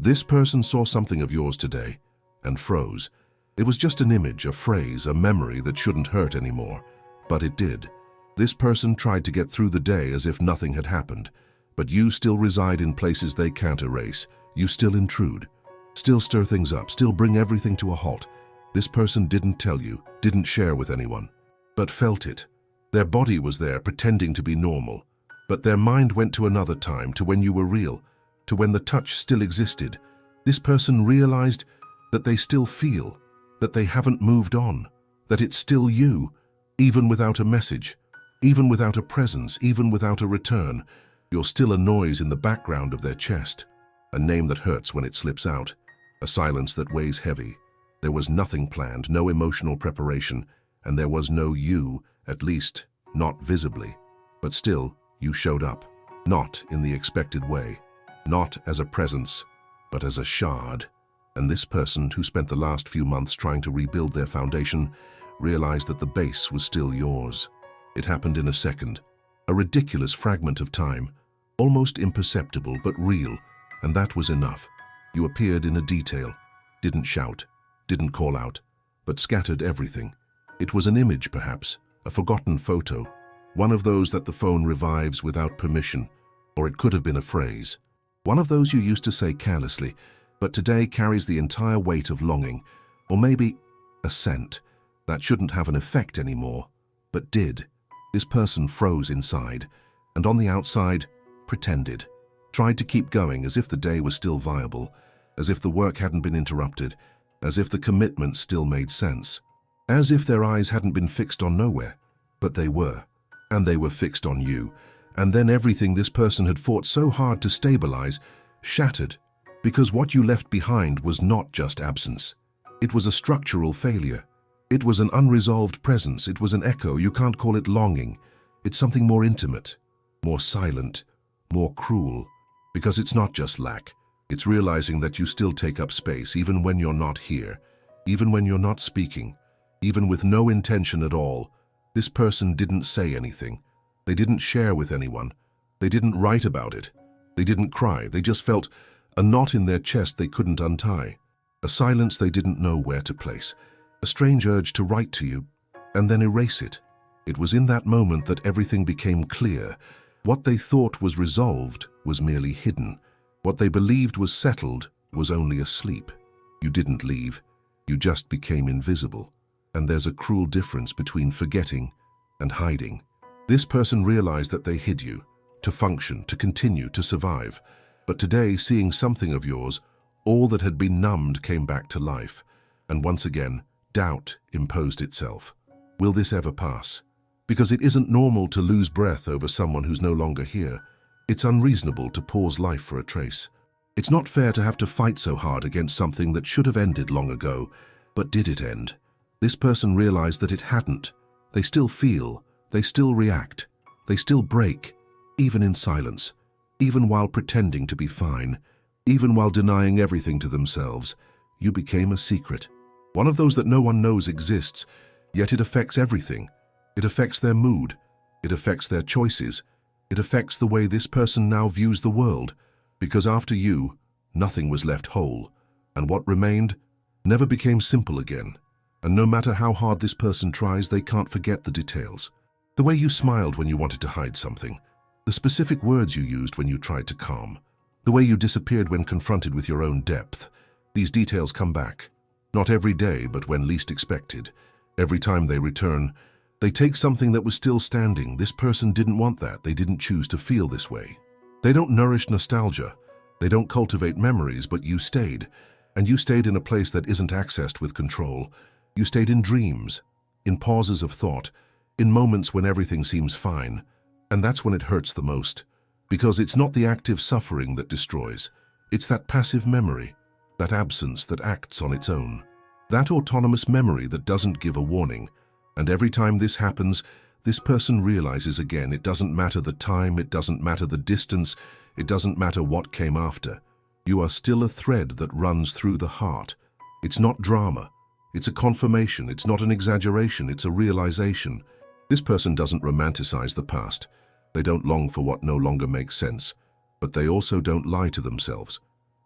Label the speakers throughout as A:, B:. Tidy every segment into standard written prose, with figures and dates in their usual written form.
A: This person saw something of yours today and froze. It was just an image, a phrase, a memory that shouldn't hurt anymore. But it did. This person tried to get through the day as if nothing had happened. But you still reside in places they can't erase. You still intrude. Still stir things up, still bring everything to a halt. This person didn't tell you, didn't share with anyone, but felt it. Their body was there, pretending to be normal. But their mind went to another time, to when you were real, to when the touch still existed. This person realized that they still feel, that they haven't moved on, that it's still you, even without a message, even without a presence, even without a return. You're still a noise in the background of their chest, a name that hurts when it slips out, a silence that weighs heavy. There was nothing planned, no emotional preparation, and there was no you, at least not visibly. But still, you showed up, not in the expected way, not as a presence, but as a shard. And this person, who spent the last few months trying to rebuild their foundation, realized that the base was still yours. It happened in a second, a ridiculous fragment of time, almost imperceptible but real, and that was enough. You appeared in a detail, didn't shout, didn't call out, but scattered everything. It was an image, perhaps, a forgotten photo, one of those that the phone revives without permission, or it could have been a phrase. One of those you used to say carelessly, but today carries the entire weight of longing, or maybe a scent that shouldn't have an effect anymore, but did. This person froze inside, and on the outside, pretended, tried to keep going as if the day was still viable, as if the work hadn't been interrupted, as if the commitment still made sense, as if their eyes hadn't been fixed on nowhere, but they were, and they were fixed on you. And then everything this person had fought so hard to stabilize shattered, because what you left behind was not just absence. It was a structural failure. It was an unresolved presence. It was an echo. You can't call it longing. It's something more intimate, more silent, more cruel, because it's not just lack. It's realizing that you still take up space even when you're not here, even when you're not speaking, even with no intention at all. This person didn't say anything. They didn't share with anyone. They didn't write about it. They didn't cry. They just felt a knot in their chest they couldn't untie, a silence they didn't know where to place, a strange urge to write to you and then erase it. It was in that moment that everything became clear. What they thought was resolved was merely hidden. What they believed was settled was only asleep. You didn't leave. You just became invisible. And there's a cruel difference between forgetting and hiding. This person realized that they hid you, to function, to continue, to survive. But today, seeing something of yours, all that had been numbed came back to life. And once again, doubt imposed itself. Will this ever pass? Because it isn't normal to lose breath over someone who's no longer here. It's unreasonable to pause life for a trace. It's not fair to have to fight so hard against something that should have ended long ago. But did it end? This person realized that it hadn't. They still feel, they still react, they still break, even in silence, even while pretending to be fine, even while denying everything to themselves. You became a secret. One of those that no one knows exists, yet it affects everything. It affects their mood. It affects their choices. It affects the way this person now views the world. Because after you, nothing was left whole, and what remained never became simple again. And no matter how hard this person tries, they can't forget the details. The way you smiled when you wanted to hide something, the specific words you used when you tried to calm, the way you disappeared when confronted with your own depth. These details come back. Not every day, but when least expected. Every time they return, they take something that was still standing. This person didn't want that. They didn't choose to feel this way. They don't nourish nostalgia. They don't cultivate memories, but you stayed. And you stayed in a place that isn't accessed with control. You stayed in dreams, in pauses of thought, in moments when everything seems fine. And that's when it hurts the most. Because it's not the active suffering that destroys. It's that passive memory, that absence that acts on its own. That autonomous memory that doesn't give a warning. And every time this happens, this person realizes again, it doesn't matter the time, it doesn't matter the distance, it doesn't matter what came after. You are still a thread that runs through the heart. It's not drama. It's a confirmation. It's not an exaggeration. It's a realization. This person doesn't romanticize the past. They don't long for what no longer makes sense. But they also don't lie to themselves.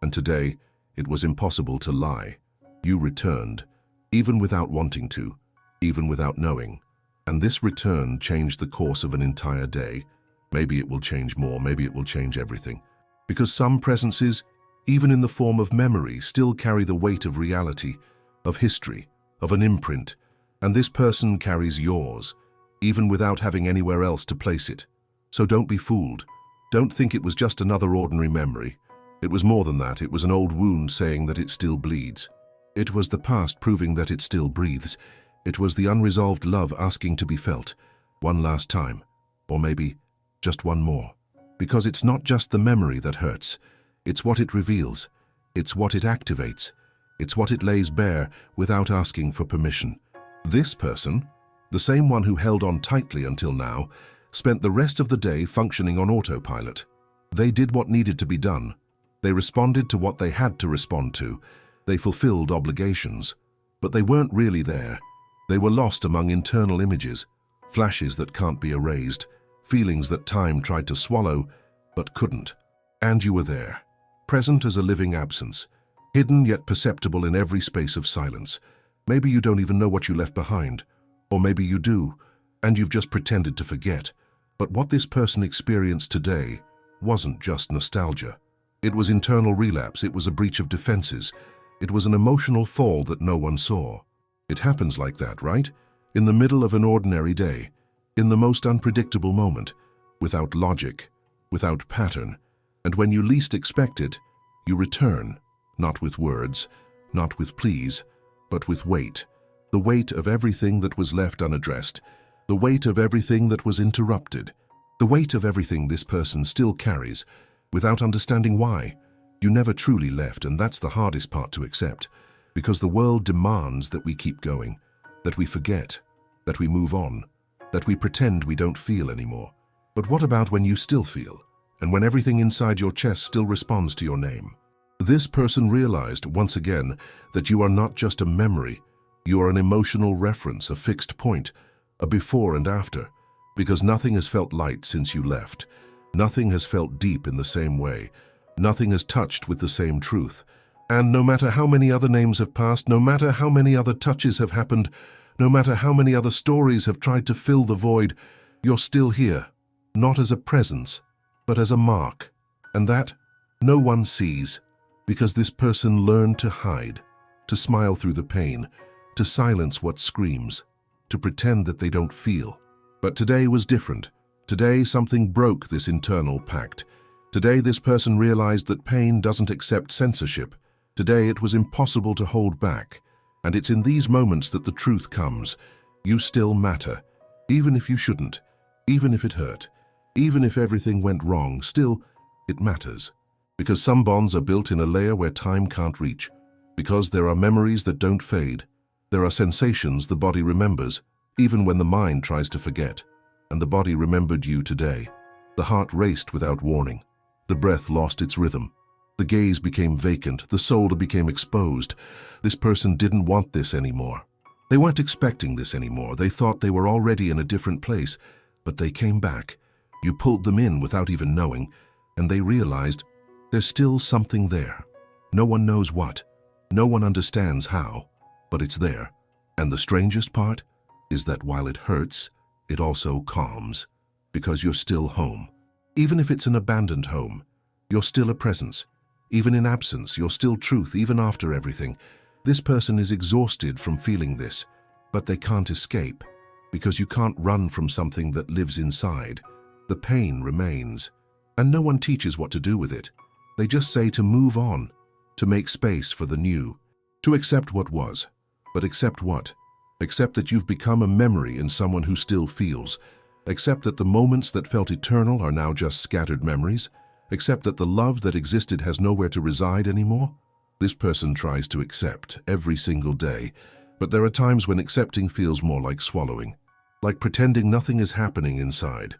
A: And today, it was impossible to lie. You returned, even without wanting to, even without knowing. And this return changed the course of an entire day. Maybe it will change more, maybe it will change everything. Because some presences, even in the form of memory, still carry the weight of reality, of history, of an imprint. And this person carries yours, even without having anywhere else to place it. So don't be fooled. Don't think it was just another ordinary memory. It was more than that. It was an old wound saying that it still bleeds. It was the past proving that it still breathes. It was the unresolved love asking to be felt, one last time, or maybe just one more. Because it's not just the memory that hurts. It's what it reveals. It's what it activates. It's what it lays bare without asking for permission. This person, the same one who held on tightly until now, spent the rest of the day functioning on autopilot. They did what needed to be done. They responded to what they had to respond to. They fulfilled obligations. But they weren't really there. They were lost among internal images, flashes that can't be erased, feelings that time tried to swallow, but couldn't. And you were there, present as a living absence, hidden yet perceptible in every space of silence. Maybe you don't even know what you left behind, or maybe you do, and you've just pretended to forget. But what this person experienced today wasn't just nostalgia. It was internal relapse. It was a breach of defenses. It was an emotional fall that no one saw. It happens like that, right? In the middle of an ordinary day, in the most unpredictable moment, without logic, without pattern. And when you least expect it, you return, not with words, not with pleas, but with weight. The weight of everything that was left unaddressed, the weight of everything that was interrupted, the weight of everything this person still carries, without understanding why. You never truly left, and that's the hardest part to accept, because the world demands that we keep going, that we forget, that we move on, that we pretend we don't feel anymore. But what about when you still feel, and when everything inside your chest still responds to your name? This person realized once again that you are not just a memory, you are an emotional reference, a fixed point, a before and after, because nothing has felt light since you left. Nothing has felt deep in the same way. Nothing has touched with the same truth. And no matter how many other names have passed, no matter how many other touches have happened, no matter how many other stories have tried to fill the void, you're still here, not as a presence, but as a mark. And that no one sees, because this person learned to hide, to smile through the pain, to silence what screams, to pretend that they don't feel. But today was different. Today something broke this internal pact. Today this person realized that pain doesn't accept censorship. Today it was impossible to hold back. And it's in these moments that the truth comes. You still matter. Even if you shouldn't. Even if it hurt. Even if everything went wrong, still, it matters. Because some bonds are built in a layer where time can't reach. Because there are memories that don't fade. There are sensations the body remembers, even when the mind tries to forget. And the body remembered you today. The heart raced without warning. The breath lost its rhythm. The gaze became vacant. The soul became exposed. This person didn't want this anymore. They weren't expecting this anymore. They thought they were already in a different place. But they came back. You pulled them in without even knowing, and they realized there's still something there. No one knows what. No one understands how. But it's there. And the strangest part is that while it hurts, it also calms. Because you're still home. Even if it's an abandoned home, you're still a presence. Even in absence, you're still truth, even after everything. This person is exhausted from feeling this, but they can't escape, because you can't run from something that lives inside. The pain remains, and no one teaches what to do with it. They just say to move on, to make space for the new, to accept what was. But accept what? Accept that you've become a memory in someone who still feels. Accept that the moments that felt eternal are now just scattered memories. Accept that the love that existed has nowhere to reside anymore. This person tries to accept every single day, but there are times when accepting feels more like swallowing, like pretending nothing is happening inside,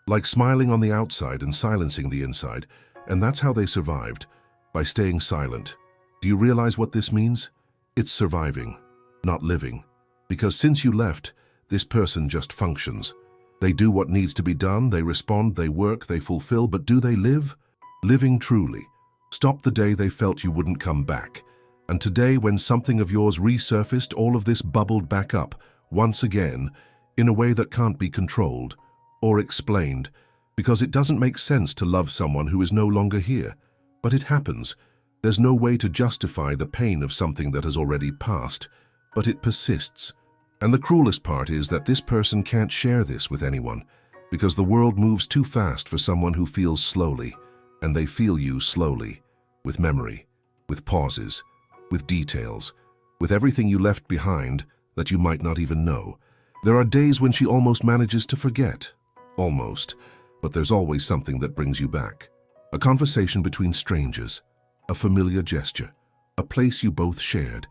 A: like smiling on the outside and silencing the inside, and that's how they survived, by staying silent. Do you realize what this means? It's surviving, not living. Because since you left, this person just functions. They do what needs to be done, they respond, they work, they fulfill, but do they live? Living truly, Stop the day they felt you wouldn't come back. And today, when something of yours resurfaced, all of this bubbled back up, once again, in a way that can't be controlled or explained, because it doesn't make sense to love someone who is no longer here. But it happens. There's no way to justify the pain of something that has already passed, but it persists. And the cruelest part is that this person can't share this with anyone, because the world moves too fast for someone who feels slowly, and they feel you slowly, with memory, with pauses, with details, with everything you left behind that you might not even know. There are days when she almost manages to forget. Almost. But there's always something that brings you back. A conversation between strangers, a familiar gesture, a place you both shared.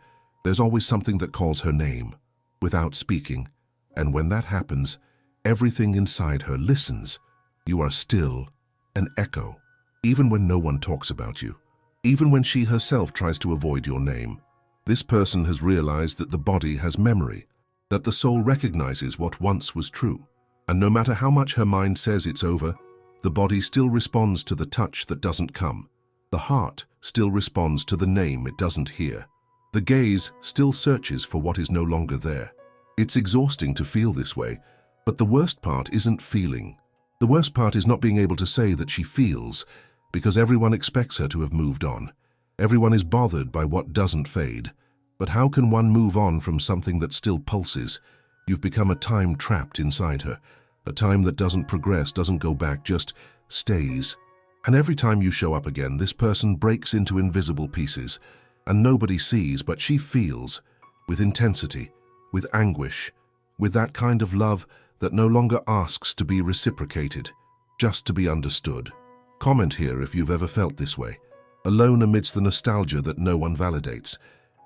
A: There's always something that calls her name, without speaking. And when that happens, everything inside her listens. You are still an echo, even when no one talks about you. Even when she herself tries to avoid your name. This person has realized that the body has memory, that the soul recognizes what once was true. And no matter how much her mind says it's over, the body still responds to the touch that doesn't come. The heart still responds to the name it doesn't hear. The gaze still searches for what is no longer there. It's exhausting to feel this way, but the worst part isn't feeling. The worst part is not being able to say that she feels, because everyone expects her to have moved on. Everyone is bothered by what doesn't fade. But how can one move on from something that still pulses? You've become a time trapped inside her, a time that doesn't progress, doesn't go back, just stays. And every time you show up again, this person breaks into invisible pieces, and nobody sees, but she feels, with intensity, with anguish, with that kind of love that no longer asks to be reciprocated, just to be understood. Comment here if you've ever felt this way, alone amidst the nostalgia that no one validates.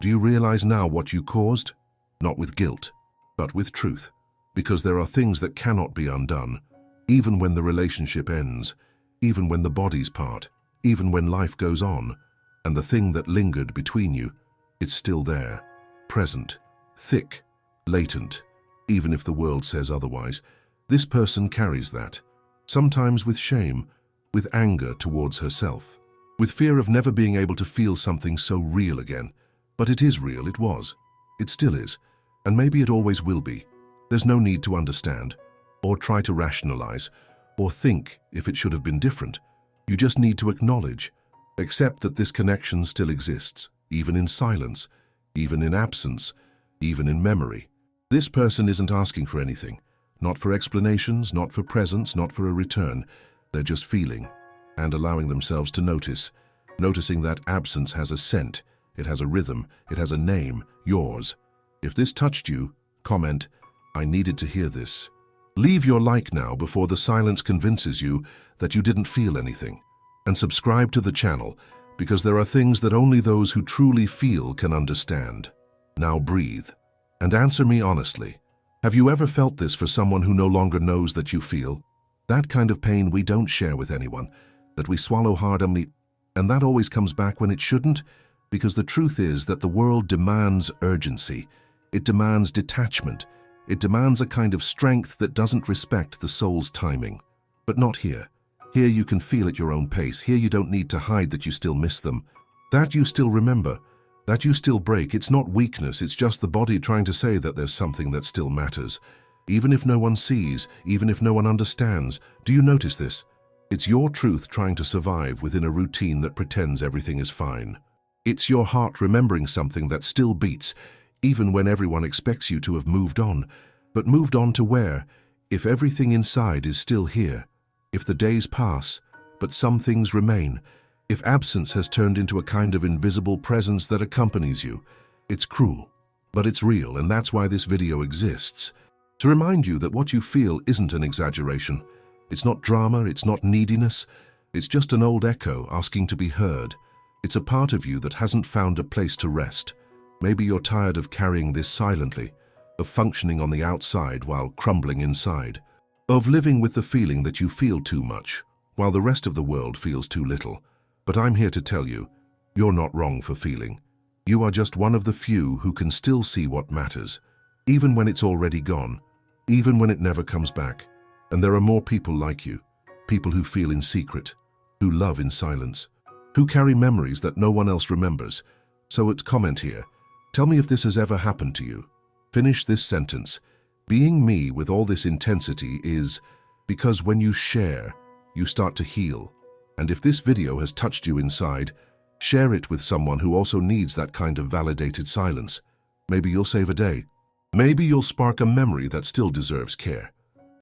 A: Do you realize now what you caused? Not with guilt, but with truth. Because there are things that cannot be undone, even when the relationship ends, even when the bodies part, even when life goes on. And the thing that lingered between you, it's still there, present, thick, latent, even if the world says otherwise. This person carries that, sometimes with shame, with anger towards herself, with fear of never being able to feel something so real again. But it is real, it was, it still is, and maybe it always will be. There's no need to understand, or try to rationalize, or think if it should have been different. You just need to acknowledge, accept that this connection still exists, even in silence, even in absence, even in memory. This person isn't asking for anything, not for explanations, not for presence, not for a return. They're just feeling and allowing themselves to notice, noticing that absence has a scent, it has a rhythm, it has a name, yours. If this touched you, comment, "I needed to hear this." Leave your like now before the silence convinces you that you didn't feel anything. And subscribe to the channel, because there are things that only those who truly feel can understand. Now breathe, and answer me honestly. Have you ever felt this for someone who no longer knows that you feel? That kind of pain we don't share with anyone, that we swallow hard and that always comes back when it shouldn't, because the truth is that the world demands urgency. It demands detachment. It demands a kind of strength that doesn't respect the soul's timing. But not here. Here you can feel at your own pace. Here you don't need to hide that you still miss them, that you still remember, that you still break. It's not weakness, it's just the body trying to say that there's something that still matters. Even if no one sees, even if no one understands. Do you notice this? It's your truth trying to survive within a routine that pretends everything is fine. It's your heart remembering something that still beats, even when everyone expects you to have moved on. But moved on to where? If everything inside is still here, if the days pass, but some things remain, if absence has turned into a kind of invisible presence that accompanies you, it's cruel, but it's real, and that's why this video exists. To remind you that what you feel isn't an exaggeration. It's not drama, it's not neediness, it's just an old echo asking to be heard. It's a part of you that hasn't found a place to rest. Maybe you're tired of carrying this silently, of functioning on the outside while crumbling inside, of living with the feeling that you feel too much, while the rest of the world feels too little. But I'm here to tell you, you're not wrong for feeling. You are just one of the few who can still see what matters, even when it's already gone, even when it never comes back. And there are more people like you, people who feel in secret, who love in silence, who carry memories that no one else remembers. So it's comment here. Tell me if this has ever happened to you. Finish this sentence. Being me with all this intensity is because when you share, you start to heal. And if this video has touched you inside, share it with someone who also needs that kind of validated silence. Maybe you'll save a day. Maybe you'll spark a memory that still deserves care.